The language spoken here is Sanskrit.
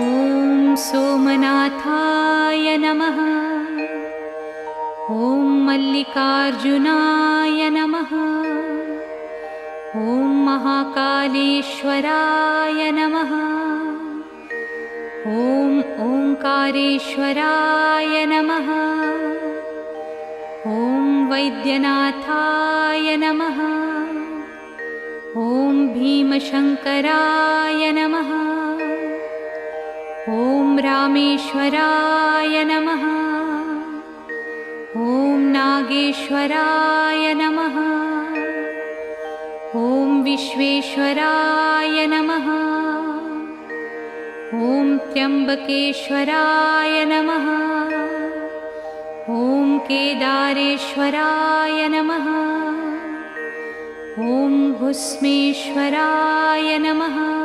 ॐ सोमनाथाय नमः। ॐ मल्लिकार्जुनाय नमः। ॐ महाकालेश्वराय नमः। ॐ ओंकारेश्वराय नमः। ॐ वैद्यनाथाय नमः। ॐ भीमशंकराय नमः। ॐ रामेश्वराय नमः। ॐ नागेश्वराय नमः। ॐ विश्वेश्वराय नमः। ॐ त्र्यंबकेश्वराय नमः। ॐ केदारेश्वराय नमः। ॐ भुस्मेश्वराय नमः।